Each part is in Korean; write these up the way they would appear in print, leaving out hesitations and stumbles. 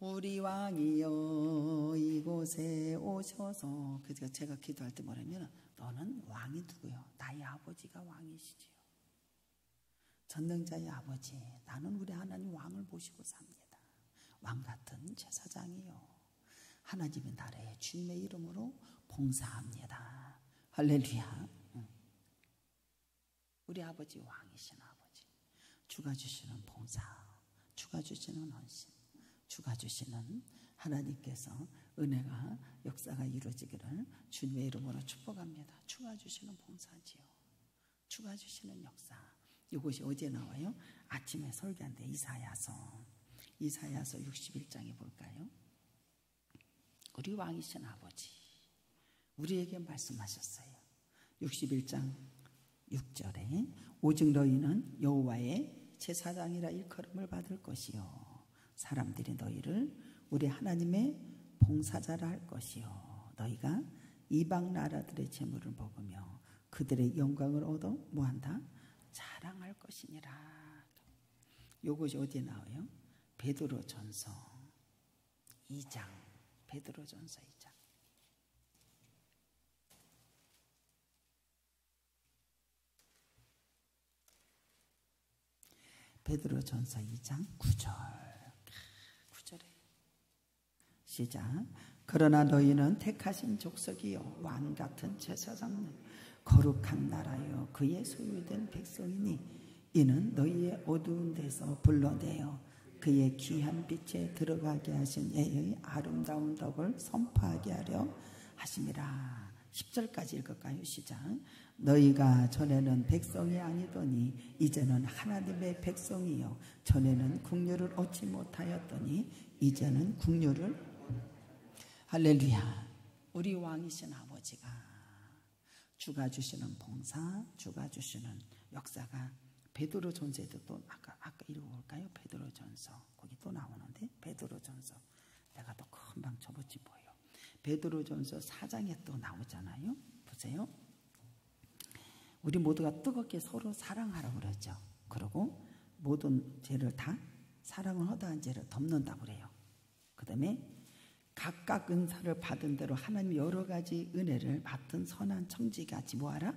우리 왕이여 이곳에 오셔서. 그래서 제가 기도할 때 뭐냐면 너는 왕이 누구요? 나의 아버지가 왕이시지요. 전능자의 아버지, 나는 우리 하나님 왕을 모시고 삽니다. 왕같은 제사장이요, 하나님의 나라에 주님의 이름으로 봉사합니다. 할렐루야. 우리 아버지 왕이신 아버지, 주가 주시는 봉사, 주가 주시는 헌신, 주가 주시는 하나님께서 은혜가 역사가 이루어지기를 주님의 이름으로 축복합니다. 주가 주시는 봉사지요, 주가 주시는 역사. 이것이 어디에 나와요? 아침에 설교한데 이사야서 61장에 볼까요? 우리 왕이신 아버지 우리에게 말씀하셨어요. 61장 6절에 오직 너희는 여호와의 제사장이라 일컬음을 받을 것이요 사람들이 너희를 우리 하나님의 봉사자라 할 것이요 너희가 이방 나라들의 재물을 먹으며 그들의 영광을 얻어 뭐한다? 자랑할 것이니라. 이것이 어디에 나와요? 베드로전서 2장. 베드로전서 2장. 베드로전서 2장 9절에 시작. 그러나 너희는 택하신 족속이요 왕같은 제사장 거룩한 나라요 그의 소유된 백성이니 이는 너희의 어두운 데서 불러내어 그의 귀한 빛에 들어가게 하신 예의 아름다운 덕을 선포하게 하려 하심이라. 10절까지 읽을까요? 시작. 너희가 전에는 백성이 아니더니 이제는 하나님의 백성이요 전에는 국류를 얻지 못하였더니 이제는 국류를. 할렐루야. 우리 왕이신 아버지가 주가 주시는 봉사, 주가 주시는 역사가 베드로전서에도 또 아까 읽어볼까요? 베드로전서 거기 또 나오는데 베드로전서 내가 또 금방 접었지 뭐예요. 베드로전서 4장에 또 나오잖아요. 보세요. 우리 모두가 뜨겁게 서로 사랑하라고 그러죠. 그리고 모든 죄를 다 사랑을 허다한 죄를 덮는다고 그래요. 그 다음에 각각 은사를 받은 대로 하나님 여러 가지 은혜를 맡은 선한 청지같이 뭐하라?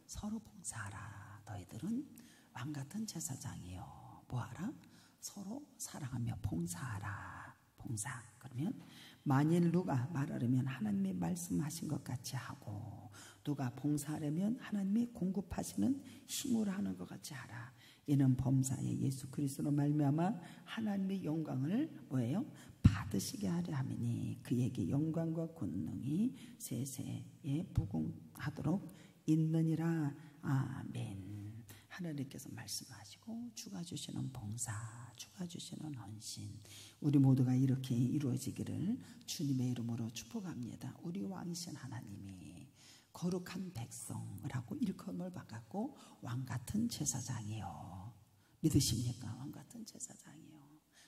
서로 봉사하라. 너희들은 왕같은 제사장이요 뭐하라? 서로 사랑하며 봉사하라. 봉사. 그러면 만일 누가 말하려면 하나님의 말씀하신 것 같이 하고 누가 봉사하려면 하나님의 공급하시는 힘으로 하는 것 같이 하라. 이는 범사의 예수 그리스도로 말미암아 하나님의 영광을 뭐예요? 받으시게 하려 함이니 그에게 영광과 권능이 세세에 무궁하도록 있느니라. 아멘. 하나님께서 말씀하시고 주가 주시는 봉사, 주가 주시는 헌신 우리 모두가 이렇게 이루어지기를 주님의 이름으로 축복합니다. 우리 왕이신 하나님이 거룩한 백성이라고 일컬음을 받았고 왕같은 제사장이요. 믿으십니까? 왕같은 제사장이요.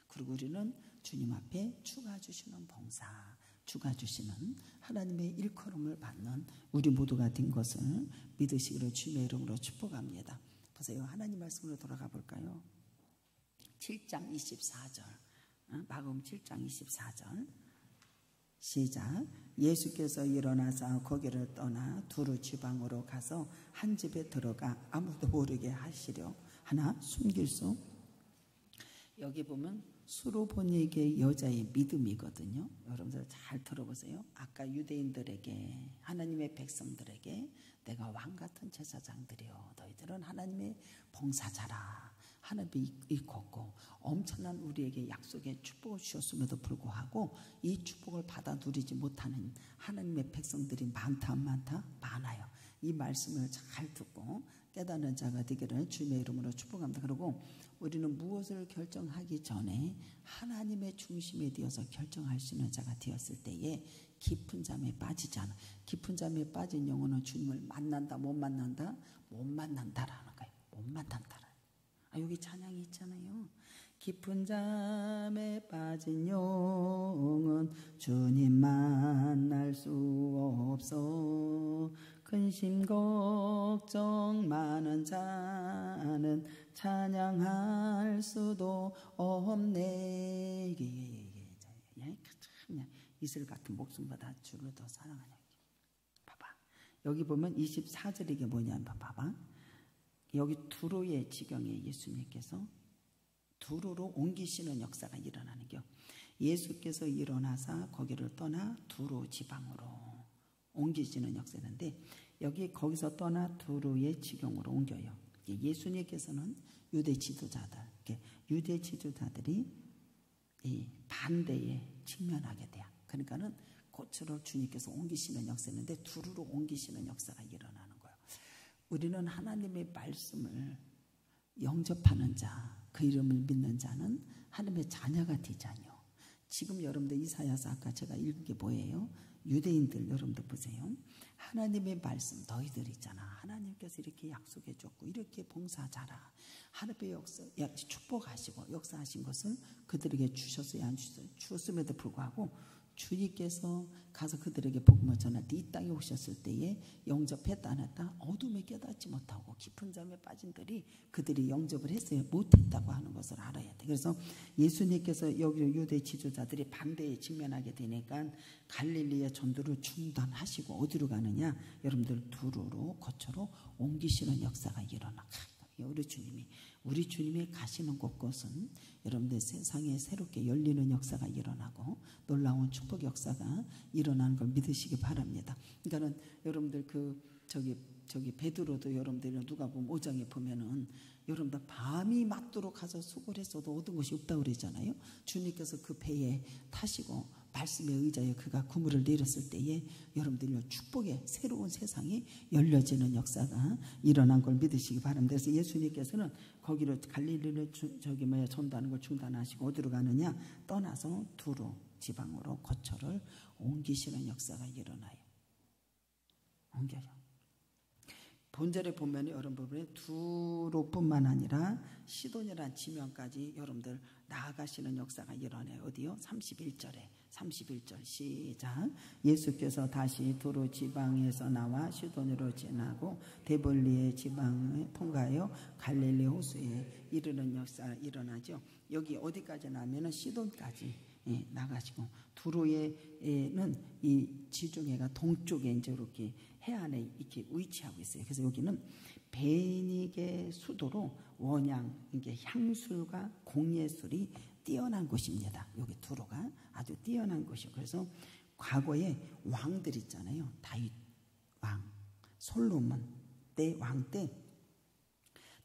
그리고 우리는 주님 앞에 주가 주시는 봉사, 주가 주시는 하나님의 일컬음을 받는 우리 모두가 된 것을 믿으시기를 주님의 이름으로 축복합니다. 보세요. 하나님 말씀으로 돌아가 볼까요? 7장 24절. 마가복음 7장 24절. 시작. 예수께서 일어나서 거기를 떠나 두루 지방으로 가서 한 집에 들어가 아무도 모르게 하시려 하나 숨길 수. 여기 보면 수로보니에게 여자의 믿음이거든요. 여러분들 잘 들어보세요. 아까 유대인들에게 하나님의 백성들에게 내가 왕같은 제사장들이요 너희들은 하나님의 봉사자라. 하나님이 일컫고 엄청난 우리에게 약속의 축복을 주셨음에도 불구하고 이 축복을 받아 누리지 못하는 하나님의 백성들이 많다 많아요. 이 말씀을 잘 듣고 깨닫는 자가 되기를 주님의 이름으로 축복합니다. 그리고 우리는 무엇을 결정하기 전에 하나님의 중심에 되어서 결정할 수 있는 자가 되었을 때에 깊은 잠에 빠지지 않아. 깊은 잠에 빠진 영혼은 주님을 만난다 못 만난다? 못 만난다라는 거예요. 못 만난다. 여기 찬양이 있잖아요. 깊은 잠에 빠진 영은 주님 만날 수 없어. 근심 걱정 많은 자는 찬양할 수도 없네. 이슬 같은 목숨보다 주를 더 사랑하냐. 봐봐. 여기 보면 24절 이게 뭐냐면 봐봐. 여기 두로의 지경에 예수님께서 두로로 옮기시는 역사가 일어나는 겨. 예수께서 일어나사 거기를 떠나 두로 지방으로 옮기시는 역사인데 여기 거기서 떠나 두로의 지경으로 옮겨요. 예수님께서는 유대 지도자들, 유대 지도자들이 이 반대에 직면하게 돼요. 그러니까는 고초를 주님께서 옮기시는 역사인데 두루로 옮기시는 역사가 일어나는 거예요. 우리는 하나님의 말씀을 영접하는 자, 그 이름을 믿는 자는 하나님의 자녀가 되자뇨. 지금 여러분들 이사야서 아까 제가 읽은 게 뭐예요? 유대인들 여러분들 보세요. 하나님의 말씀 너희들 있잖아. 하나님께서 이렇게 약속해 줬고 이렇게 봉사하자라. 하나님의 역사 축복하시고 역사하신 것을 그들에게 주셨어요, 안 주셨어요? 주었음에도 불구하고 주님께서 가서 그들에게 복음을 전할 때 이 땅에 오셨을 때에 영접했다 안 했다 어둠에 깨닫지 못하고 깊은 잠에 빠진 들이 그들이 영접을 했어요, 못했다고 하는 것을 알아야 돼. 그래서 예수님께서 여기 유대 지도자들이 반대에 직면하게 되니까 갈릴리의 전도를 중단하시고 어디로 가느냐? 여러분들 두루로 거처로 옮기시는 역사가 일어나. 우리 주님이 가시는 곳곳은 여러분들 세상에 새롭게 열리는 역사가 일어나고 놀라운 축복 역사가 일어나는 걸 믿으시기 바랍니다. 그러니까는 여러분들 저기 베드로도 여러분들 누가 보면 5장에 보면은 여러분들 밤이 맞도록 가서 수고를 했어도 얻은 것이 없다고 그러잖아요. 주님께서 그 배에 타시고 말씀에 의지하여 그가 그물을 내렸을 때에 여러분들이 축복의 새로운 세상이 열려지는 역사가 일어난 걸 믿으시기 바랍니다. 그래서 예수님께서는 거기를 갈릴리를 전도하는 걸 중단하시고 어디로 가느냐? 떠나서 두로 지방으로 거처를 옮기시는 역사가 일어나요. 옮겨요. 본절에 보면 여러분들 두로뿐만 아니라 시돈이라는 지명까지 여러분들 나아가시는 역사가 일어나요. 어디요? 31절 시작. 예수께서 다시 두로 지방에서 나와 시돈으로 지나고 데볼리의 지방을 통과하여 갈릴리 호수에 이르는 역사가 일어나죠. 여기 어디까지 나면은 시돈까지 나가시고 두로에는 이 지중해가 동쪽에 이제 이렇게 해안에 이렇게 위치하고 있어요. 그래서 여기는 베니게 수도로 원양, 이게 향술과 공예술이 뛰어난 곳입니다. 여기 두로가 아주 뛰어난 곳이요. 그래서 과거에 왕들 있잖아요. 다윗 왕, 솔로몬 때 왕 때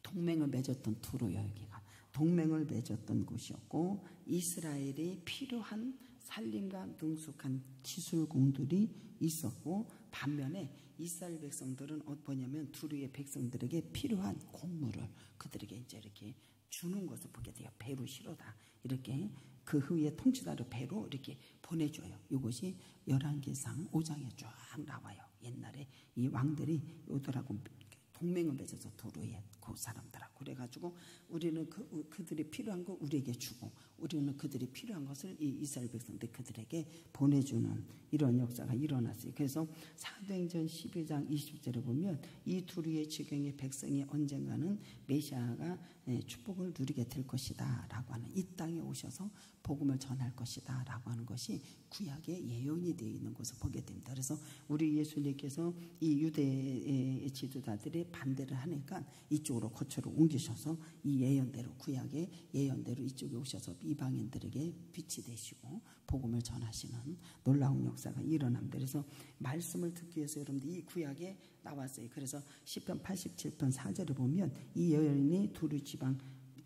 동맹을 맺었던 두로요. 여기가 동맹을 맺었던 곳이었고 이스라엘이 필요한 살림과 능숙한 기술공들이 있었고 반면에 이스라엘 백성들은 뭐냐면 두루의 백성들에게 필요한 곡물을 그들에게 이제 이렇게 주는 것을 보게 돼요. 배로 실어다 이렇게 그 후에 통치자를 배로 이렇게 보내줘요. 이것이 열왕기상 5장에 쫙 나와요. 옛날에 이 왕들이 오더라고 동맹을 맺어서 두루에 그 사람들하고 그래가지고 우리는 그들이 필요한 거 우리에게 주고 우리는 그들이 필요한 것을 이 이스라엘 백성들 그들에게 보내주는 이런 역사가 일어났어요. 그래서 사도행전 12장 20절에 보면 이 두루의 지경의 백성이 언젠가는 메시아가 축복을 누리게 될 것이다 라고 하는 이 땅에 오셔서 복음을 전할 것이다 라고 하는 것이 구약에 예언이 되어 있는 것을 보게 됩니다. 그래서 우리 예수님께서 이 유대의 지도자들이 반대를 하니까 이쪽으로 거처로 옮기셔서 이 예언대로 구약의 예언대로 이쪽에 오셔서 이방인들에게 빛이 되시고 복음을 전하시는 놀라운 역사가 일어납니다. 그래서 말씀을 듣기 위해서 여러분들 이 구약에 나왔어요. 그래서 시편 87편 4절에 보면 이 여인이 두루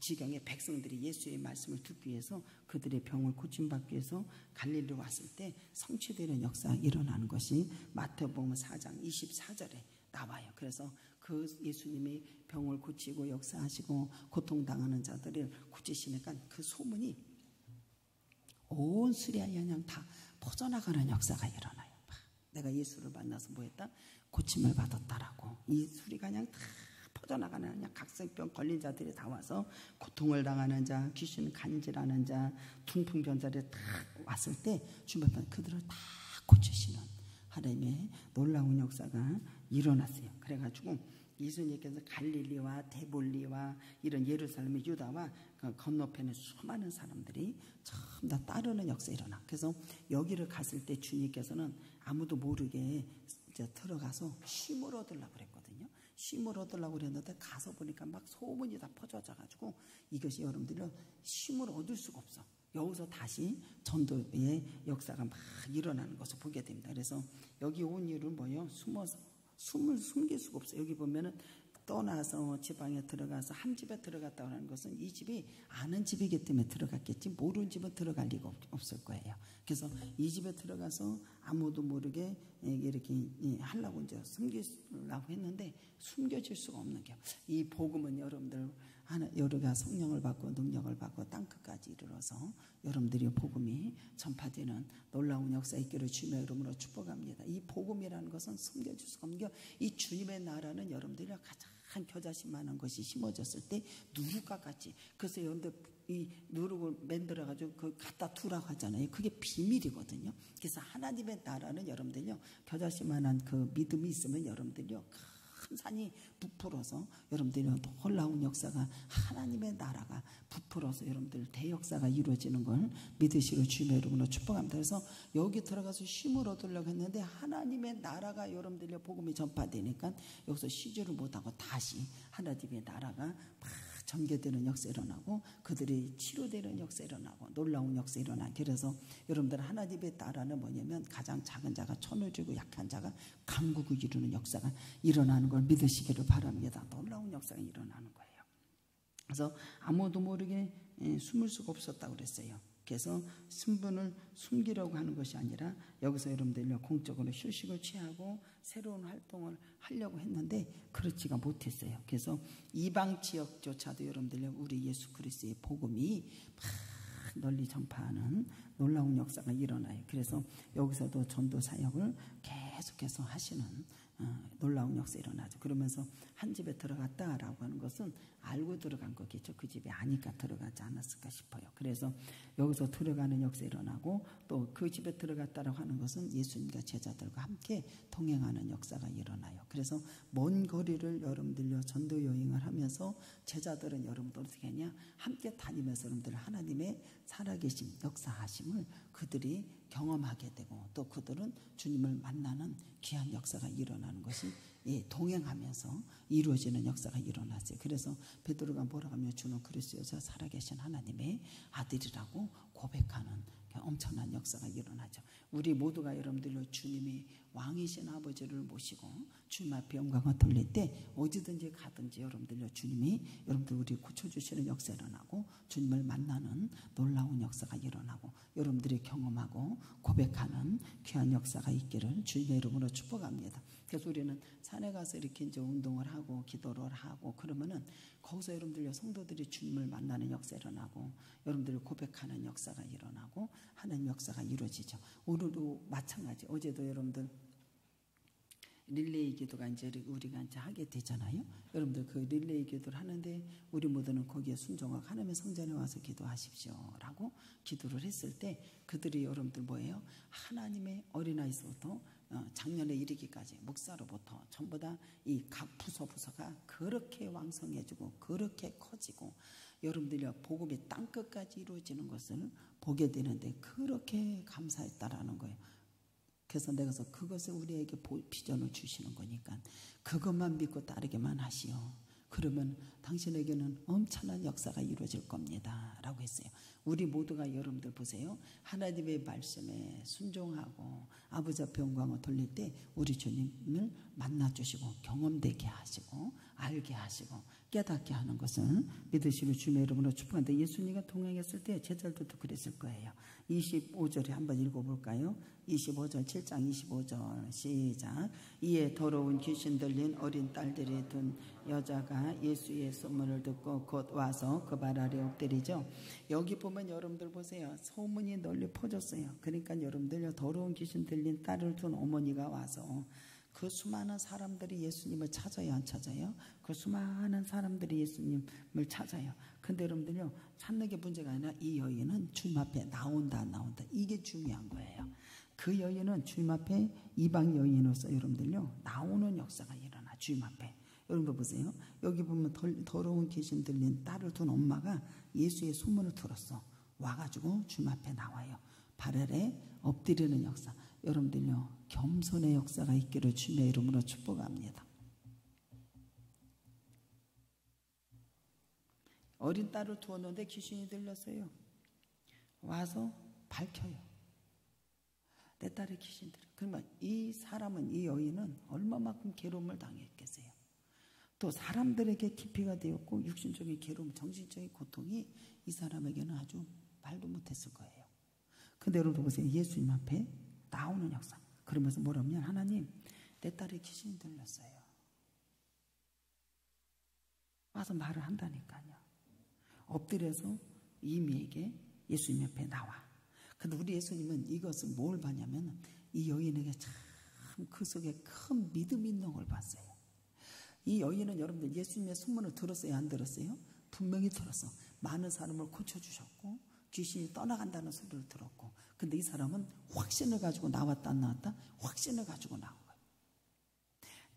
지경의 백성들이 예수의 말씀을 듣기 위해서 그들의 병을 고침받기 위해서 갈릴리로 왔을 때 성취되는 역사가 일어나는 것이 마태복음 4장 24절에 나와요. 그래서 그 예수님이 병을 고치고 역사하시고 고통당하는 자들을 고치시니까 그 소문이 온 수리아 연양 다 퍼져나가는 역사가 일어나요. 내가 예수를 만나서 뭐했다? 고침을 받았다라고 이 수리가 그냥 다 퍼져나가는 그냥 각성병 걸린 자들이 다 와서 고통을 당하는 자, 귀신 간질하는 자, 퉁퉁변자들이 다 왔을 때 주변 그들을 다 고치시는 하나님의 놀라운 역사가 일어났어요. 그래가지고 예수님께서 갈릴리와 데볼리와 이런 예루살렘의 유다와 그 건너편에 수많은 사람들이 전부 다 따르는 역사가 일어나. 그래서 여기를 갔을 때 주님께서는 아무도 모르게 이제 들어가서 쉼을 얻으려고 그랬거든요. 쉼을 얻으려고 그랬는데 가서 보니까 막 소문이 다 퍼져가지고 이것이 여러분들이 쉼을 얻을 수가 없어. 여기서 다시 전도의 역사가 막 일어나는 것을 보게 됩니다. 그래서 여기 온 이유는 뭐예요? 숨을 숨길 수가 없어요. 여기 보면은 떠나서 지방에 들어가서 한 집에 들어갔다고 하는 것은 이 집이 아는 집이기 때문에 들어갔겠지 모르는 집은 들어갈 리가 없을 거예요. 그래서 이 집에 들어가서 아무도 모르게 이렇게 하려고 이제 숨기려고 했는데 숨겨질 수가 없는 게 이 복음은 여러분들 여러가 성령을 받고 능력을 받고 땅끝까지 이르러서 여러분들이 복음이 전파되는 놀라운 역사 있기를 주님의 이름으로 축복합니다. 이 복음이라는 것은 숨겨질 수가 없는 게 이 주님의 나라는 여러분들이 가장 겨자씨 많은 것이 심어졌을 때 누룩과 같이. 그래서 여러분들 이 누룩을 만들어가지고 그 갖다 두라고 하잖아요. 그게 비밀이거든요. 그래서 하나님의 나라는 여러분들요 겨자씨 만한 그 믿음이 있으면 여러분들요 큰 산이 부풀어서 여러분들이 놀라운 역사가 하나님의 나라가 부풀어서 여러분들 대역사가 이루어지는 걸 믿으시고 주님의 이름으로 축복합니다. 그래서 여기 들어가서 쉼을 얻으려고 했는데 하나님의 나라가 여러분들의 복음이 전파되니까 여기서 쉬지를 못하고 다시 하나님의 나라가 막 전개되는 역사 일어나고 그들이 치료되는 역사 일어나고 놀라운 역사 일어나고 그래서 여러분들 하나님의 나라는 뭐냐면 가장 작은 자가 천을 쥐고 약한 자가 강국을 이루는 역사가 일어나는 걸 믿으시기를 바랍니다. 놀라운 역사가 일어나는 거예요. 그래서 아무도 모르게 숨을 수가 없었다고 그랬어요. 그래서 신분을 숨기려고 하는 것이 아니라 여기서 여러분들이 공적으로 휴식을 취하고 새로운 활동을 하려고 했는데 그렇지가 못했어요. 그래서 이방 지역조차도 여러분들이 우리 예수 그리스도의 복음이 막 널리 전파하는 놀라운 역사가 일어나요. 그래서 여기서도 전도 사역을 계속해서 하시는 놀라운 역사 일어나죠. 그러면서 한 집에 들어갔다라고 하는 것은 알고 들어간 거겠죠. 그 집에 아니까 들어가지 않았을까 싶어요. 그래서 여기서 들어가는 역사 일어나고 또 그 집에 들어갔다라고 하는 것은 예수님과 제자들과 함께 동행하는 역사가 일어나요. 그래서 먼 거리를 여러분들요 전도 여행을 하면서 제자들은 여러분들 어떻게 하냐 함께 다니면서 여러분들 하나님의 살아계신 역사하심을 그들이 경험하게 되고 또 그들은 주님을 만나는 귀한 역사가 일어나는 것이 동행하면서 이루어지는 역사가 일어났어요. 그래서 베드로가 뭐라고 하면 주는 그리스도여서 살아계신 하나님의 아들이라고 고백하는 엄청난 역사가 일어나죠. 우리 모두가 여러분들로 주님이 왕이신 아버지를 모시고 주님 앞에 영광을 돌릴 때 어디든지 가든지 여러분들로 주님이 여러분들 우리 고쳐주시는 역사 일어나고 주님을 만나는 놀라운 역사가 일어나고 여러분들이 경험하고 고백하는 귀한 역사가 있기를 주님의 이름으로 축복합니다. 그래서 우리는 산에 가서 이렇게 이제 운동을 하고 기도를 하고 그러면은 거기서 여러분들 성도들이 주님을 만나는 역사 일어나고 여러분들이 고백하는 역사가 일어나고 하는 역사가 이루어지죠. 오늘도 마찬가지. 어제도 여러분들 릴레이 기도가 이제 우리가 이제 하게 되잖아요. 여러분들 그 릴레이 기도를 하는데 우리 모두는 거기에 순종하고 하나님의 성전에 와서 기도하십시오라고 기도를 했을 때 그들이 여러분들 뭐예요? 하나님의 어린아이서부터 작년에 이르기까지 목사로부터 전부 다 이 각 부서가 그렇게 왕성해지고 그렇게 커지고 여러분들이 복음이 땅끝까지 이루어지는 것을 보게 되는데 그렇게 감사했다라는 거예요. 그래서 내가 그것을 우리에게 비전을 주시는 거니까 그것만 믿고 따르기만 하시오. 그러면 당신에게는 엄청난 역사가 이루어질 겁니다 라고 했어요. 우리 모두가 여러분들 보세요. 하나님의 말씀에 순종하고 아버지 앞에 영광을 돌릴 때 우리 주님을 만나주시고 경험되게 하시고 알게 하시고 깨닫게 하는 것을 믿으시는 주님의 이름으로 축복합니다. 예수님과 동행했을 때 제자들도 그랬을 거예요. 25절에 한번 읽어볼까요? 25절 7장 25절 시작. 이에 더러운 귀신 들린 어린 딸들이 둔 여자가 예수의 소문을 듣고 곧 와서 그 발 아래 엎드리죠. 여기 보면 여러분들 보세요. 소문이 널리 퍼졌어요. 그러니까 여러분들 더러운 귀신 들린 딸을 둔 어머니가 와서 그 수많은 사람들이 예수님을 찾아요, 안 찾아요? 그 수많은 사람들이 예수님을 찾아요. 근데 여러분들요, 찾는 게 문제가 아니라 이 여인은 주님 앞에 나온다, 안 나온다. 이게 중요한 거예요. 그 여인은 주님 앞에 이방 여인으로서 여러분들요, 나오는 역사가 일어나, 주님 앞에. 여러분들 보세요. 여기 보면 더러운 귀신 들린 딸을 둔 엄마가 예수의 소문을 들었어. 와가지고 주님 앞에 나와요. 발 아래 엎드리는 역사. 여러분들요, 겸손의 역사가 있기를 주님의 이름으로 축복합니다. 어린 딸을 두었는데 귀신이 들렸어요. 와서 밝혀요. 내 딸의 귀신 들려. 그러면 이 사람은, 이 여인은 얼마만큼 괴로움을 당했겠어요. 또 사람들에게 기피가 되었고 육신적인 괴로움, 정신적인 고통이 이 사람에게는 아주 말도 못했을 거예요. 근데 여러분 보세요. 예수님 앞에 나오는 역사. 그러면서 뭐라면, 하나님, 내 딸의 귀신이 들렸어요. 와서 말을 한다니까요. 엎드려서 이미에게 예수님 앞에 나와. 근데 우리 예수님은 이것을 뭘 봤냐면, 이 여인에게 참 그 속에 큰 믿음이 있는 걸 봤어요. 이 여인은 여러분들 예수님의 소문을 들었어요, 안 들었어요? 분명히 들었어. 많은 사람을 고쳐주셨고 귀신이 떠나간다는 소리를 들었고, 근데 이 사람은 확신을 가지고 나왔다 안 나왔다? 확신을 가지고 나온 거예요.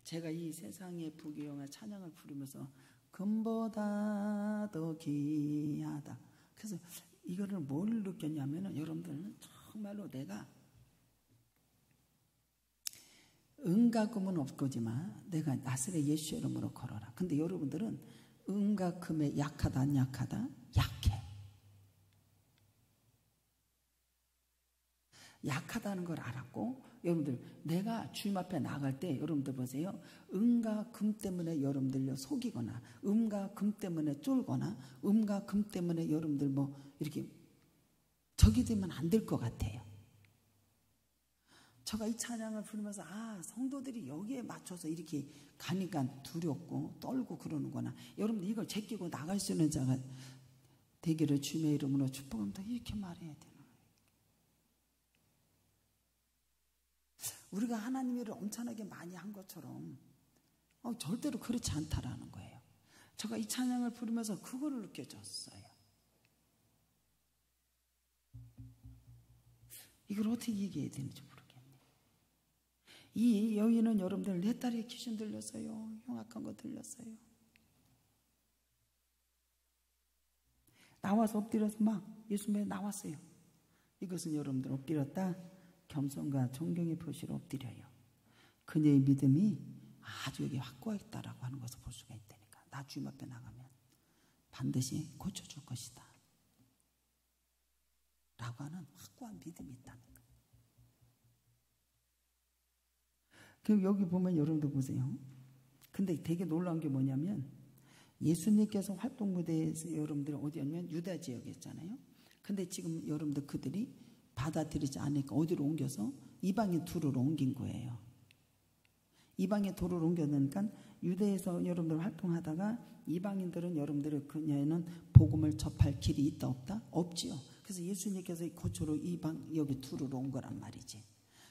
제가 이 세상의 부귀영화 찬양을 부르면서 금보다 더 귀하다. 그래서 이거를 뭘 느꼈냐면은, 여러분들은 정말로 내가 은과 금은 없거지만 내가 나사렛 예수 이름으로 걸어라. 근데 여러분들은 은과 금에 약하다 안 약하다? 약해. 약하다는 걸 알았고, 여러분들 내가 주님 앞에 나갈 때 여러분들 보세요. 은과 금 때문에 여러분들 속이거나, 은과 금 때문에 쫄거나, 은과 금 때문에 여러분들 뭐 이렇게 적이 되면 안 될 것 같아요. 제가 이 찬양을 부르면서 성도들이 여기에 맞춰서 이렇게 가니까 두렵고 떨고 그러는구나. 여러분들 이걸 제끼고 나갈 수 있는 자가 되기를 주님의 이름으로 축복합니다. 이렇게 말해야 되나? 우리가 하나님 일을 엄청나게 많이 한 것처럼 절대로 그렇지 않다라는 거예요. 제가 이 찬양을 부르면서 그거를 느껴졌어요. 이걸 어떻게 얘기해야 되는지 모르겠네요. 이 여인은 여러분들, 내 딸이 귀신 들렸어요. 흉악한 거 들렸어요. 나와서 엎드려서 막 예수님에 나왔어요. 이것은 여러분들 엎드렸다 겸손과 존경의 표시로 엎드려요. 그녀의 믿음이 아주 여기 확고했다라고 하는 것을 볼 수가 있다니까. 나 주님 앞에 나가면 반드시 고쳐줄 것이다 라고 하는 확고한 믿음이 있다는 거예요. 그럼 여기 보면 여러분들 보세요. 근데 되게 놀라운 게 뭐냐면, 예수님께서 활동 무대에서 여러분들이 어디였냐면 유다 지역이었잖아요. 근데 지금 여러분들 그들이 받아들이지 않으니까 어디로 옮겨서 이방인 도로로 옮긴 거예요. 이방인 도로로 옮겨놓으니까 유대에서 여러분들 활동하다가 이방인들은 여러분들의 그녀에는 복음을 접할 길이 있다 없다? 없지요. 그래서 예수님께서 고초로 이방 여기 도로로 온 거란 말이지.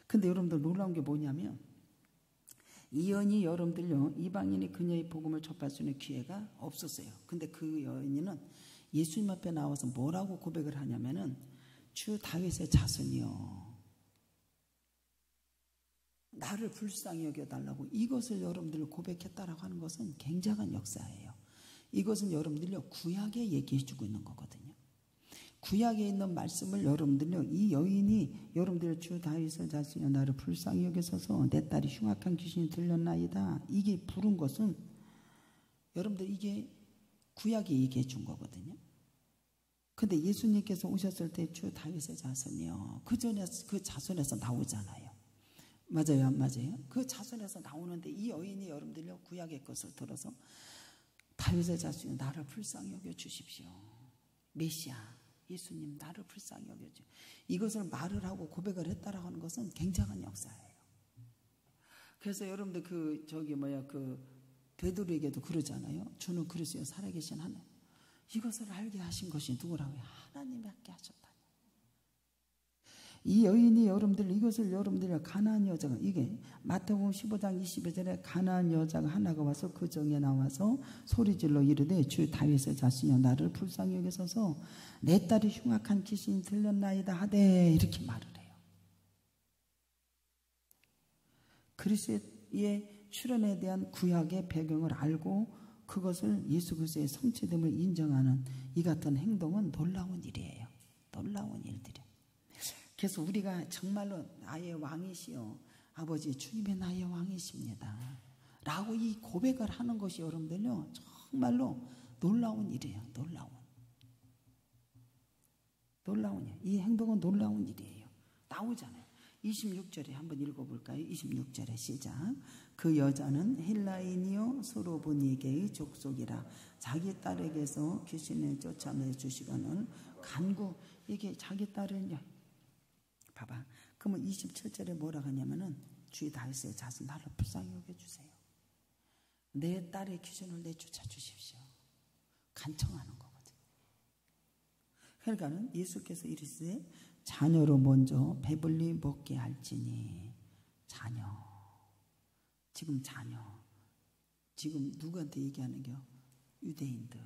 근데 여러분들 놀라운 게 뭐냐면, 이 여인이 여러분들요, 이방인이 그녀의 복음을 접할 수 있는 기회가 없었어요. 근데 그 여인은 예수님 앞에 나와서 뭐라고 고백을 하냐면은, 주 다윗의 자손이요, 나를 불쌍히 여겨달라고, 이것을 여러분들 고백했다라고 하는 것은 굉장한 역사예요. 이것은 여러분들요, 구약에 얘기해주고 있는 거거든요. 구약에 있는 말씀을 여러분들요, 이 여인이 여러분들 주 다윗의 자손이여 나를 불쌍히 여기소서 내 딸이 흉악한 귀신이 들렸나이다, 이게 부른 것은 여러분들 이게 구약에 얘기해 준 거거든요. 근데 예수님께서 오셨을 때 주 다윗의 자손이요, 그 전에 그 자손에서 나오잖아요. 맞아요, 안 맞아요? 그 자손에서 나오는데 이 여인이 여러분들요, 구약의 것을 들어서 다윗의 자손이여 나를 불쌍히 여겨 주십시오, 메시아 예수님 나를 불쌍히 여겨줘, 이것을 말을 하고 고백을 했다라고 하는 것은 굉장한 역사예요. 그래서 여러분들 그 베드로에게도 그러잖아요. 주는 그리스도여 살아계신 하나님, 이것을 알게 하신 것이 누구라고요? 하나님이 알게 하셨다. 이 여인이 여러분들 이것을 여러분들이 가나안 여자가, 이게 마태복음 15장 22절에 가나안 여자가 하나가 와서 그 정에 나와서 소리질러 이르되 주 다윗의 자손이여 나를 불쌍히 여기소서 내 딸이 흉악한 귀신이 들렸나이다 하되, 이렇게 말을 해요. 그리스도의 출현에 대한 구약의 배경을 알고 그것을 예수 그리스도의 성취됨을 인정하는 이 같은 행동은 놀라운 일이에요. 놀라운 일들이에요. 그래서 우리가 정말로 나의 왕이시여 아버지 주님의 나의 왕이십니다 라고 이 고백을 하는 것이 여러분들요 정말로 놀라운 일이에요. 놀라운 일. 이 행동은 놀라운 일이에요. 나오잖아요. 26절에 한번 읽어볼까요? 26절에 시작. 그 여자는 헬라인이요 소로보니게의 족속이라 자기 딸에게서 귀신을 쫓아내 주시거늘 간구. 이게 자기 딸은 봐봐. 그러면 27절에 뭐라 하냐면은 주의 다윗의 자손 나를 불쌍히 여겨주세요. 내 딸의 귀신을 내쫓아 주십시오. 간청하는 거거든. 그러니까는 예수께서 이르시되 자녀로 먼저 배불리 먹게 할지니. 자녀. 지금 자녀. 지금 누구한테 얘기하는겨? 유대인들,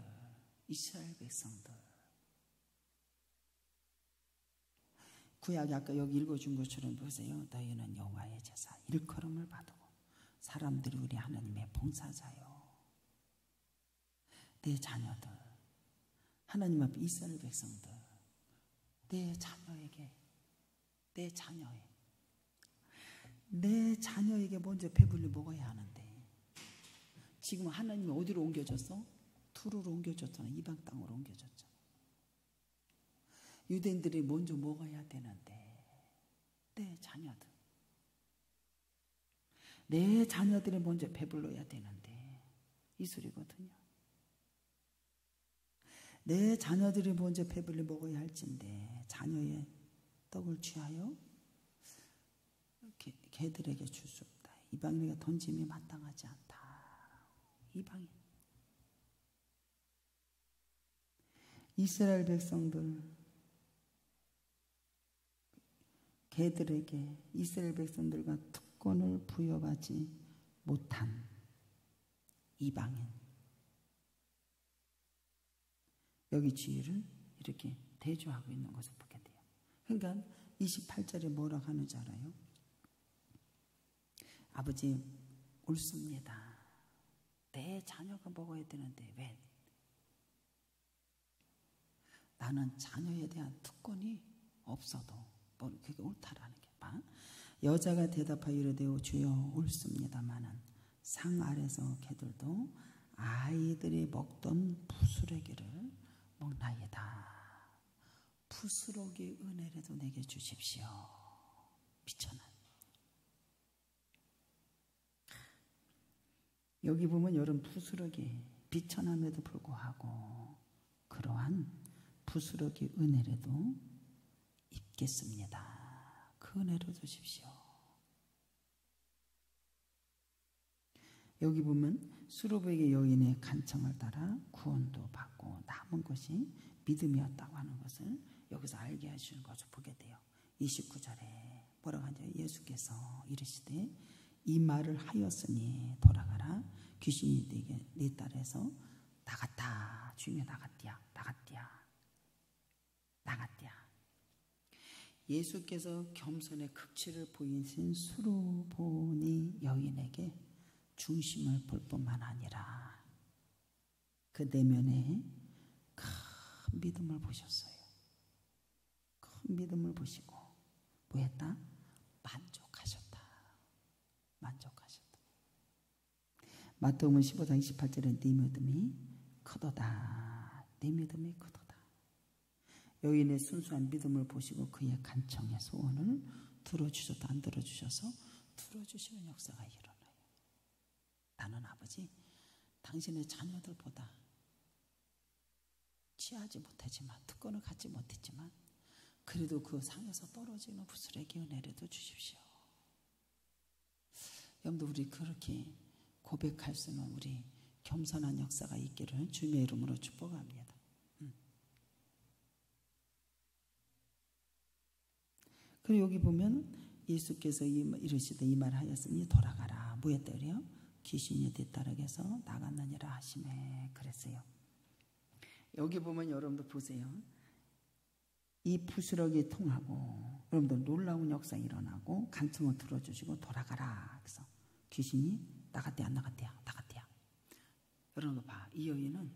이스라엘 백성들. 구약이 아까 여기 읽어준 것처럼 보세요. 너희는 여호와의 제사 일컬음을 받고 사람들이 우리 하나님의 봉사자요. 내 자녀들, 하나님 앞에 이스라엘 백성들, 내 자녀에게, 내 자녀에게 먼저 배불리 먹어야 하는데 지금 하나님이 어디로 옮겨졌어? 투르로 옮겨졌잖아. 이방 땅으로 옮겨졌잖아. 유대인들이 먼저 먹어야 되는데 내 자녀들이 먼저 배불러야 되는데 이 소리거든요. 내 자녀들이 먼저 배불리 먹어야 할진데 자녀의 떡을 취하여 개들에게 줄 수 없다. 이방인에게 던짐이 마땅하지 않다. 이방인. 이스라엘 백성들 개들에게 이스라엘 백성들과 특권을 부여하지 못한 이방인. 여기 지위를 이렇게 대조하고 있는 것을 보게 돼요. 그러니까 28절에 뭐라고 하는지 알아요? 아버지 옳습니다. 내 자녀가 먹어야 되는데 왜? 나는 자녀에 대한 특권이 없어도 그게 옳다라는 게 봐. 여자가 대답하여 이르되 주여 옳습니다마는 상 아래서 개들도 아이들이 먹던 부스러기를 먹나이다. 부스러기 은혜라도 내게 주십시오. 미쳐난. 여기 보면 여러분 부스러기 비천함에도 불구하고 그러한 부스러기 은혜라도 입겠습니다. 그 은혜로 주십시오. 여기 보면 수르보에게 여인의 간청을 따라 구원도 받고 남은 것이 믿음이었다고 하는 것을 여기서 알게 해주는 것을 보게 돼요. 29절에 뭐라고 하죠? 예수께서 이르시되 이 말을 하였으니 돌아가라. 귀신이 네게 네 딸에서 나갔다. 주님이 나갔디야. 예수께서 겸손의 극치를 보이신 수르보니 여인에게 중심을 볼 뿐만 아니라 그 내면에 큰 믿음을 보셨어요. 큰 믿음을 보시고 뭐 했다? 만족하셨다. 마태복음 15장 28절에 네 믿음이 크도다. 네 믿음이 크도다. 여인의 순수한 믿음을 보시고 그의 간청의 소원을 들어주셔도 안 들어주셔서 들어주시는 역사가 일어나요. 나는 아버지 당신의 자녀들보다 취하지 못하지만 특권을 갖지 못했지만 그래도 그 상에서 떨어지는 부스러기 은혜라도 주십시오. 여러분들 우리 그렇게 고백할 수 있는 우리 겸손한 역사가 있기를 주님의 이름으로 축복합니다. 그리고 여기 보면 예수께서 이르시되 이 말 하였으니 돌아가라. 뭐에 따르여? 귀신이 네 딸에게서 나갔느니라 하시매 그랬어요. 여기 보면 여러분들 보세요. 이 부스러기 통하고 여러분들 놀라운 역사 일어나고 간청을 들어주시고 돌아가라. 그래서 귀신이 나갔대 안 나갔대요? 나갔대요. 여러분 봐. 이 여인은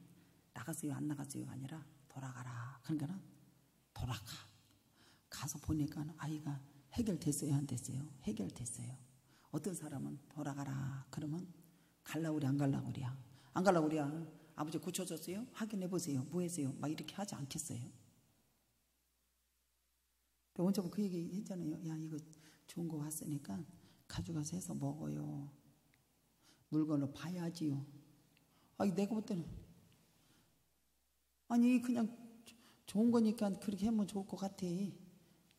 나갔어요 안 나갔어요가 아니라 돌아가라. 그러니까 돌아가. 가서 보니까 아이가 해결됐어요 안 됐어요? 해결됐어요. 어떤 사람은 돌아가라 그러면 갈라고 그래 안 갈라고 그래? 안 갈라고 그래? 아버지 고쳐졌어요? 확인해 보세요. 뭐 했어요? 막 이렇게 하지 않겠어요? 언제 그 얘기 했잖아요. 야 이거 좋은 거 왔으니까 가져가서 해서 먹어요. 물건을 봐야지요. 아니 내가 볼 때는 아니 그냥 좋은 거니까 그렇게 하면 좋을 것 같아.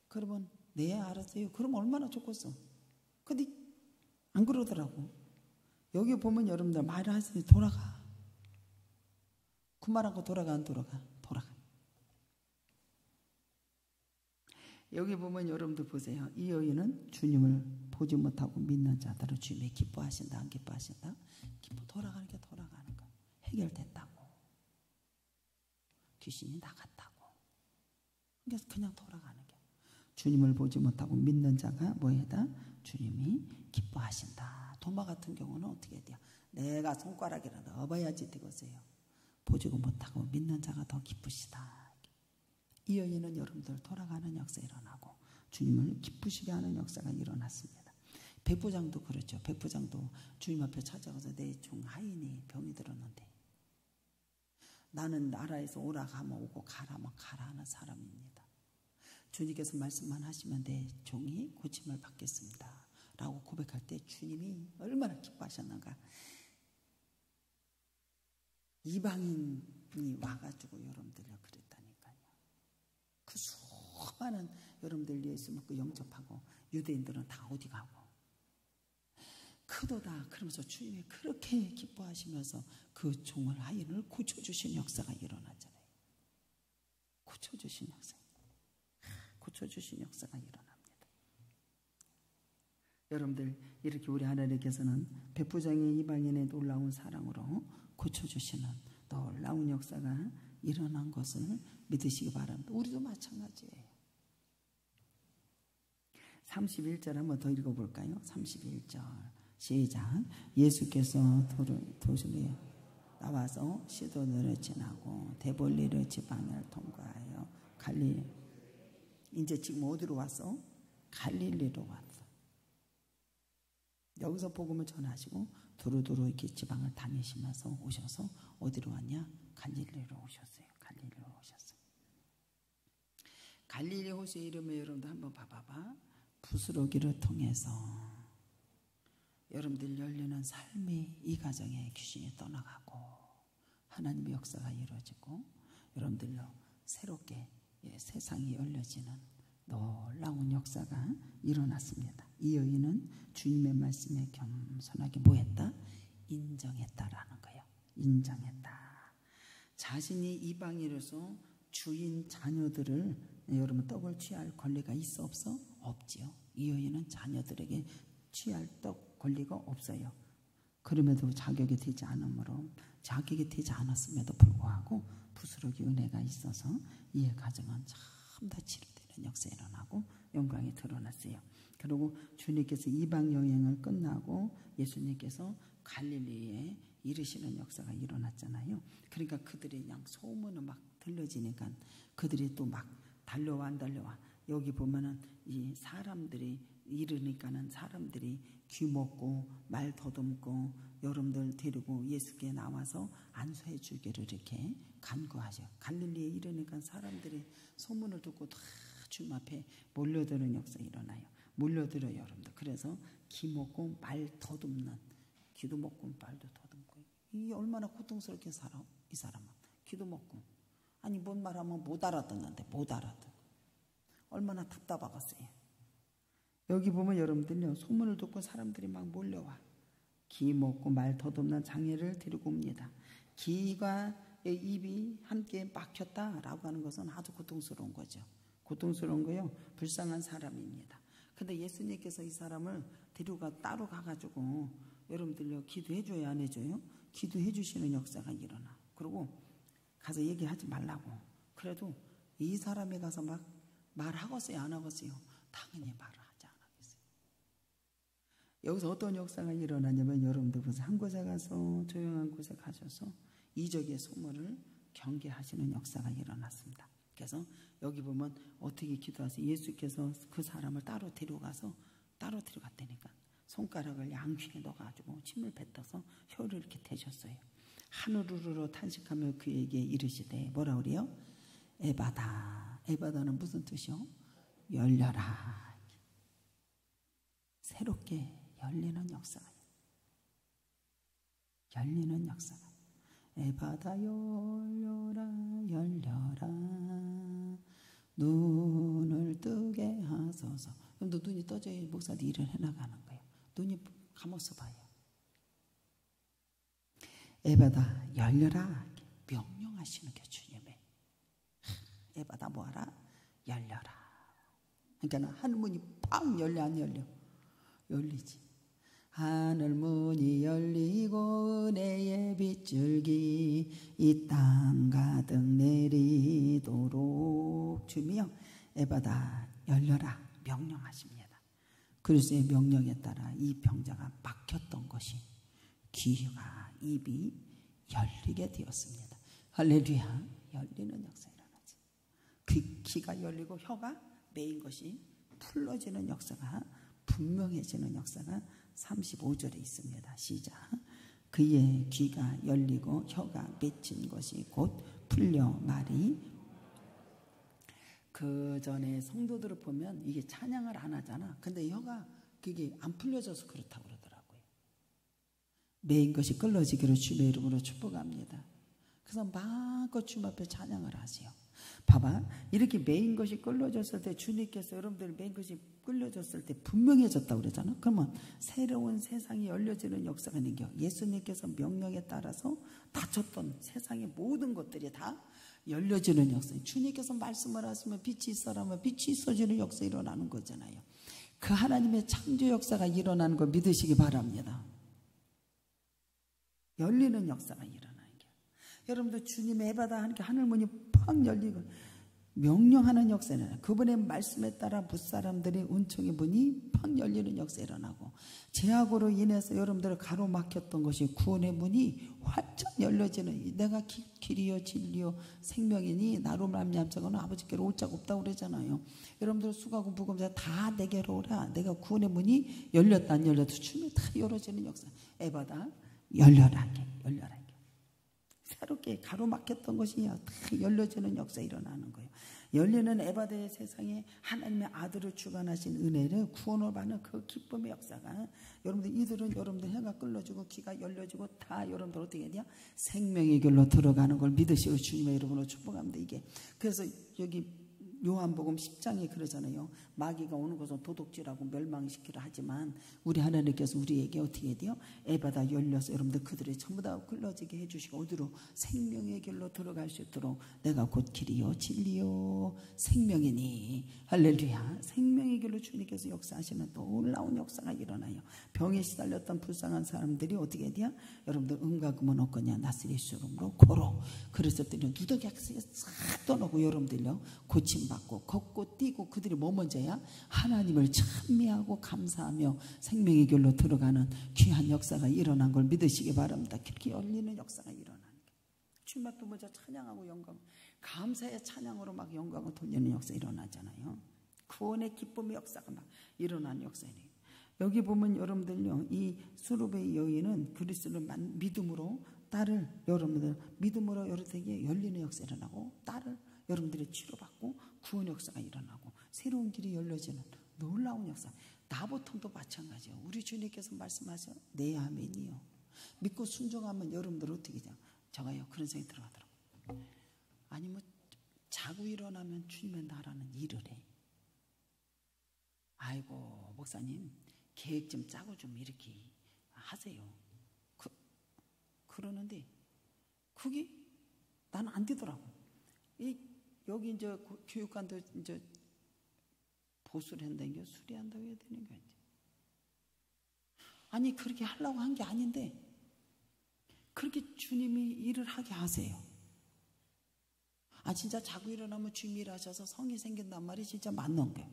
그러면 네 알았어요. 그럼 얼마나 좋겠어. 근데 안 그러더라고. 여기 보면 여러분들 말을 하시니 돌아가. 그 말하고 돌아가 안 돌아가? 돌아가. 여기 보면 여러분들 보세요. 이 여인은 주님을 보지 못하고 믿는 자들을 주님이 기뻐하신다 안 기뻐하신다? 돌아가는 게 돌아가는 거. 해결됐다고. 귀신이 나갔다고. 그래서 그냥 돌아가는 게. 주님을 보지 못하고 믿는 자가 뭐에다? 주님이 기뻐하신다. 도마 같은 경우는 어떻게 돼요? 내가 손가락이라도 넣어봐야지 되겠어요. 보지도 못하고 믿는 자가 더 기쁘시다. 이 여인은 여러분들 돌아가는 역사 일어나고 주님을 기쁘시게 하는 역사가 일어났습니다. 백부장도 그렇죠. 백부장도 주님 앞에 찾아가서 내 종 하인이 병이 들었는데 나는 나라에서 오라 하면 오고 가라면 가라 하는 사람입니다. 주님께서 말씀만 하시면 내 종이 고침을 받겠습니다 라고 고백할 때 주님이 얼마나 기뻐하셨는가. 이방인이 와가지고 여러분들요 그랬다니까요. 그 수많은 여러분들 예수 믿고 영접하고 유대인들은 다 어디 가고 크도다 그러면서 주님이 그렇게 기뻐하시면서 그 종을 하인을 고쳐주신 역사가 일어나잖아요. 고쳐주신 역사. 고쳐주신 역사가 일어납니다. 여러분들 이렇게 우리 하나님께서는 백부장의 이방인의 놀라운 사랑으로 고쳐주시는 놀라운 역사가 일어난 것을 믿으시기 바랍니다. 우리도 마찬가지예요. 31절 한번 더 읽어볼까요? 31절 시작. 예수께서 도시에 나와서 시도를 지나고 데볼리르 지방을 통과하여 갈릴리. 이제 지금 어디로 왔어? 갈릴리로 왔어. 여기서 복음을 전하시고 두루두루 이렇게 지방을 다니시면서 오셔서 어디로 왔냐? 갈릴리로 오셨어요. 갈릴리로 오셨어요. 갈릴리 호수의 이름을 여러분들 한번 봐봐봐. 부스러기를 통해서 여러분들 열리는 삶이 이 가정에 귀신이 떠나가고 하나님의 역사가 이루어지고 여러분들로 새롭게 세상이 열려지는 놀라운 역사가 일어났습니다. 이 여인은 주님의 말씀에 겸손하게 뭐했다? 인정했다라는 거예요. 인정했다. 자신이 이방인으로서 주인 자녀들을 여러분 떡을 취할 권리가 있어 없어? 없지요. 이 여인은 자녀들에게 취할 떡 권리가 없어요. 그럼에도 자격이 되지 않으므로 자격이 되지 않았음에도 불구하고 부스러기 은혜가 있어서 이 가정은 참 다 치료되는 역사 일어나고 영광이 드러났어요. 그리고 주님께서 이방 여행을 끝나고 예수님께서 갈릴리에 이르시는 역사가 일어났잖아요. 그러니까 그들이 그냥 소문은 막 들려지니까 그들이 또 막 달려와 안 달려와. 여기 보면은 이 사람들이 이르니까는 사람들이 귀 먹고 말 더듬고 여러분들 데리고 예수께 나와서 안수해 주기를 이렇게 간구하죠. 갈릴리에 이르니까 사람들이 소문을 듣고 다 주님 앞에 몰려드는 역사 일어나요. 몰려들어요, 여러분들. 그래서 귀 먹고 말 더듬는, 귀도 먹고 말도 더듬고. 이게 얼마나 고통스럽게 살아, 이 사람은. 귀도 먹고. 아니 뭔 말하면 못 알아듣는데 못 알아듣. 얼마나 답답하겠어요. 여기 보면 여러분들요 소문을 듣고 사람들이 막 몰려와. 귀 먹고 말 더듬는 장애를 데리고 옵니다. 귀가 입이 함께 막혔다라고 하는 것은 아주 고통스러운 거죠. 고통스러운 거요. 불쌍한 사람입니다. 근데 예수님께서 이 사람을 데려가 따로 가가지고 여러분들요 기도해 줘야 안 해줘요? 기도해 주시는 역사가 일어나. 그리고 가서 얘기하지 말라고. 그래도 이 사람이 가서 막 말하겠어요 안 하겠어요? 당연히 말을 하지 않았겠어요. 여기서 어떤 역사가 일어나냐면 여러분들 보세요. 한 곳에 가서 조용한 곳에 가셔서 이적의 소문을 경계하시는 역사가 일어났습니다. 그래서 여기 보면 어떻게 기도하세요? 예수께서 그 사람을 따로 데려갔다니까 손가락을 양귀에 넣어가지고 침을 뱉어서 혀를 이렇게 대셨어요. 하늘으로 탄식하며 그에게 이르시되 뭐라 그래요? 에바다. 에바다는 무슨 뜻이요? 열려라. 새롭게 열리는 역사가, 열리는 역사가. 에바다 열려라 열려라 눈을 뜨게 하소서. 그럼 또 눈이 떠져야 목사도 일을 해나가는 거예요. 눈이 감아서 봐요. 에바다 열려라 명령하시는 게 주님의. 에바다 뭐하라? 열려라. 그러니까 하늘문이 빵 열려 안 열려? 열리지. 하늘문이 열리고 은혜의 빗줄기 이 땅 가득 내리도록 주님이요 에바다 열려라 명령하십니다. 그리스도의 명령에 따라 이 병자가 막혔던 것이 귀가 입이 열리게 되었습니다. 할렐루야. 열리는 역사 일어나지. 귀가 열리고 혀가 메인 것이 풀어지는 역사가, 분명해지는 역사가 35절에 있습니다. 시작. 그의 귀가 열리고 혀가 맺힌 것이 곧 풀려 말이. 그 전에 성도들을 보면 이게 찬양을 안 하잖아. 근데 혀가 그게 안 풀려져서 그렇다고 그러더라고요. 메인 것이 끌어지기를 주의 이름으로 축복합니다. 그래서 마음껏 주님 앞에 찬양을 하세요. 봐봐, 이렇게 메인 것이 끌려졌을 때 주님께서 여러분들 메인 것이 끌려졌을 때 분명해졌다고 그러잖아. 그러면 새로운 세상이 열려지는 역사가 생겨. 예수님께서 명령에 따라서 닫혔던 세상의 모든 것들이 다 열려지는 역사. 주님께서 말씀을 하시면 빛이 있어라면 빛이 있어지는 역사 일어나는 거잖아요. 그 하나님의 창조 역사가 일어나는 걸 믿으시기 바랍니다. 열리는 역사가 일어나는 게. 여러분들 주님의 에바다 하니까 하늘문이 팍 열리고 명령하는 역사는 그분의 말씀에 따라 무사람들의 은총의 문이 팍 열리는 역사 일어나고, 죄악으로 인해서 여러분들 가로막혔던 것이 구원의 문이 활짝 열려지는, 내가 길이요 진리요 생명이니 나로 말미암자고는 아버지께로 올 자가 없다고 그러잖아요. 여러분들 수고하고 무거운 다 내게로 오라. 내가 구원의 문이 열렸다 안 열렸다 주님이 다 열어지는 역사. 에바다 열려라 열려라. 새롭게 가로막혔던 것이 다 열려지는 역사 일어나는 거예요. 열리는 에바다의 세상에 하나님의 아들을 주관하신 은혜를 구원을 받는 그 기쁨의 역사가, 여러분들 이들은 여러분들 혀가 끌려지고 귀가 열려지고 다 여러분들 어떻게 해야 돼요? 생명의 길로 들어가는 걸 믿으시고 주님의 이름으로 축복합니다. 이게 그래서 여기 요한복음 10장에 그러잖아요. 마귀가 오는 것은 도둑질하고 멸망시키려 하지만 우리 하나님께서 우리에게 어떻게 해야 돼요? 에바다 열려서 여러분들 그들이 전부 다 끌어지게 해주시고 어디로? 생명의 길로 들어갈 수 있도록 내가 곧 길이요 진리요 생명이니. 할렐루야. 생명의 길로 주님께서 역사하시는 또 놀라운 역사가 일어나요. 병에 시달렸던 불쌍한 사람들이 어떻게 해야 돼요? 여러분들 은과 금은 없거냐 나스리 예수 이름으로 고로. 그랬었더니 누더기 싹 떠나고 여러분들요 고침받고 걷고 뛰고 그들이 뭐 먼저야? 하나님을 찬미하고 감사하며 생명의 길로 들어가는 귀한 역사가 일어난 걸 믿으시기 바랍니다. 그렇게 열리는 역사가 일어나는 거예요. 주님 앞에 먼저 찬양하고 영광, 감사의 찬양으로 막 영광을 돌리는 역사 일어나잖아요. 구원의 기쁨의 역사가 막 일어나는 역사예요. 여기 보면 여러분들요, 이 수르베의 여인은 그리스도를 믿음으로 딸을, 여러분들 믿음으로 여러분에게 열리는 역사 일어나고, 딸을 여러분들이 치료받고 구원 역사가 일어나고 새로운 길이 열려지는 놀라운 역사. 나보통도 마찬가지예요. 우리 주님께서 말씀하셔 네 아멘이요. 믿고 순종하면 여러분들 어떻게 돼요? 저가요 그런 생각이 들어가더라고요. 아니 뭐 자고 일어나면 주님의 나라는 일을 해. 아이고 목사님 계획 좀 짜고 좀 이렇게 하세요. 그러는데 그게 나는 안 되더라고. 여기 이제 교육관도 이제 보수를 한다는 게 수리한다고 해야 되는 거지. 아니 그렇게 하려고 한 게 아닌데 그렇게 주님이 일을 하게 하세요. 아 진짜 자고 일어나면 주님이 일하셔서 성이 생긴단 말이 진짜 맞는 거예요.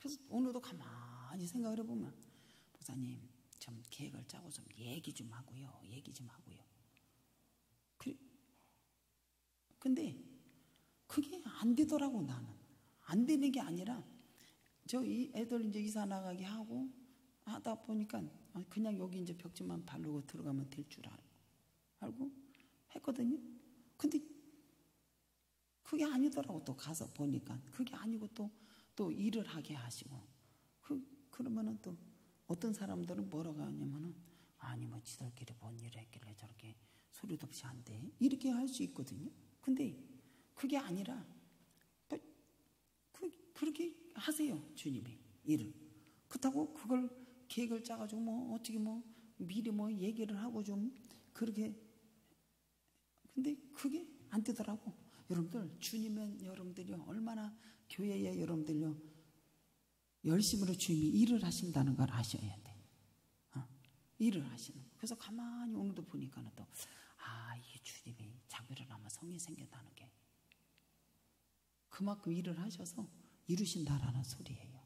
그래서 오늘도 가만히 생각을 해보면 목사님 좀 계획을 짜고 좀 얘기 좀 하고요. 근데 그게 안 되더라고. 나는 안 되는 게 아니라 이 애들 이제 이사 나가게 하고 하다 보니까 그냥 여기 이제 벽지만 바르고 들어가면 될 줄 알고 했거든요. 근데 그게 아니더라고. 또 가서 보니까 그게 아니고 또 일을 하게 하시고 그러면은 또 어떤 사람들은 뭐라고 하냐면은 아니 뭐 지들끼리 뭔 일을 했길래 저렇게 소리도 없이 한대 이렇게 할 수 있거든요. 근데 그게 아니라 그렇게 하세요. 주님이 일을. 그렇다고 그걸 계획을 짜가지고 뭐 어떻게 뭐 미리 뭐 얘기를 하고 좀 그렇게 근데 그게 안 되더라고. 여러분들 주님은 여러분들이 얼마나 교회에 여러분들요 열심으로 주님이 일을 하신다는 걸 아셔야 돼. 일을 하시는. 그래서 가만히 오늘도 보니까는 또 이게 주님이 자꾸 일어나면 성이 생겼다는 게 그만큼 일을 하셔서 이루신다라는 소리예요.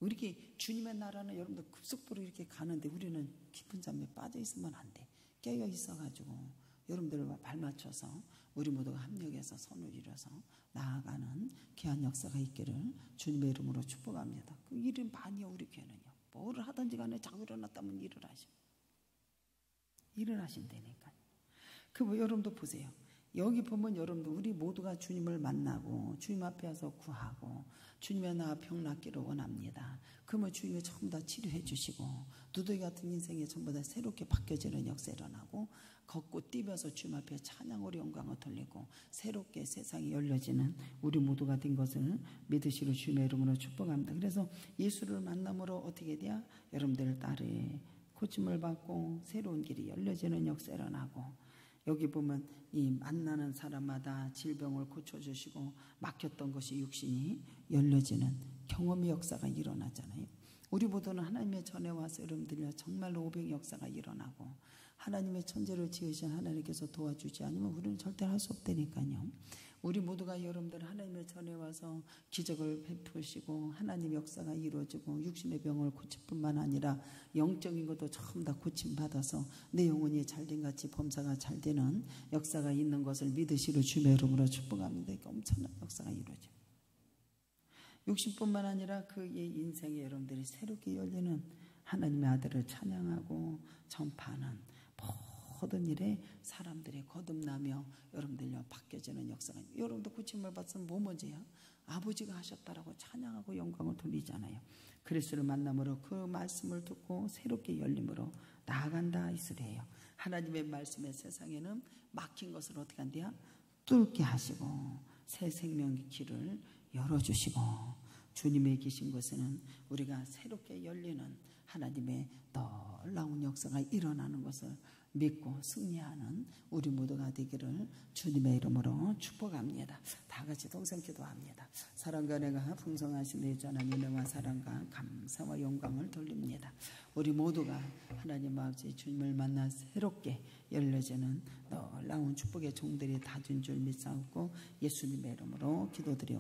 이렇게 주님의 나라는 여러분들 급속도로 이렇게 가는데 우리는 깊은 잠에 빠져 있으면 안 돼. 깨어 있어가지고 여러분들과 발 맞춰서 우리 모두가 합력해서 손을 이뤄서 나아가는 귀한 역사가 있기를 주님의 이름으로 축복합니다. 그 일은 많이요. 우리 교회는요. 뭐를 하든지 간에 자고 일어났다면 일을 하신다니까. 여러분도 보세요. 여기 보면 여러분들 우리 모두가 주님을 만나고 주님 앞에 와서 구하고 주님의 나와 병 낫기를 원합니다. 그러면 주님이 전부 다 치료해 주시고 누더기 같은 인생에 전부 다 새롭게 바뀌어지는 역사 일어나고 걷고 뛰면서 주님 앞에 찬양으로 영광을 돌리고 새롭게 세상이 열려지는 우리 모두가 된 것을 믿으시로 주님의 이름으로 축복합니다. 그래서 예수를 만남으로 어떻게 돼야 여러분들 딸의 고침을 받고 새로운 길이 열려지는 역사 일어나고 여기 보면 이 만나는 사람마다 질병을 고쳐주시고 막혔던 것이 육신이 열려지는 경험의 역사가 일어나잖아요. 우리 모두는 하나님의 전에 와서 여러분들요 정말로 오병의 역사가 일어나고 하나님의 천재를 지으신 하나님께서 도와주지 않으면 우리는 절대 할 수 없다니까요. 우리 모두가 여러분들 하나님의 전에 와서 기적을 베푸시고 하나님 역사가 이루어지고 육신의 병을 고칠 뿐만 아니라 영적인 것도 전부 다 고침받아서 내 영혼이 잘된 같이 범사가 잘 되는 역사가 있는 것을 믿으시로 주의 이름으로 축복합니다. 그러니까 엄청난 역사가 이루어져요. 육신뿐만 아니라 그의 인생에 여러분들이 새롭게 열리는 하나님의 아들을 찬양하고 전파하는 모든 일에 사람들이 거듭나며 여러분들요 바뀌어지는 역사가 여러분도 고침을 받으면 뭐 먼저야? 아버지가 하셨다라고 찬양하고 영광을 돌리잖아요. 그리스도를 만남으로 그 말씀을 듣고 새롭게 열림으로 나아간다 이 소리예요. 하나님의 말씀의 세상에는 막힌 것을 어떻게 한대요? 뚫게 하시고 새 생명의 길을 열어주시고 주님의 계신 곳에는 우리가 새롭게 열리는 하나님의 놀라운 역사가 일어나는 것을 믿고 승리하는 우리 모두가 되기를 주님의 이름으로 축복합니다. 다 같이 동성 기도합니다. 사랑과 은혜가 풍성하신 내 전한 은혜와 사랑과 감사와 영광을 돌립니다. 우리 모두가 하나님 아버지 주님을 만나 새롭게 열려지는 놀라운 축복의 종들이 다 준 줄 믿사옵고 예수님의 이름으로 기도드려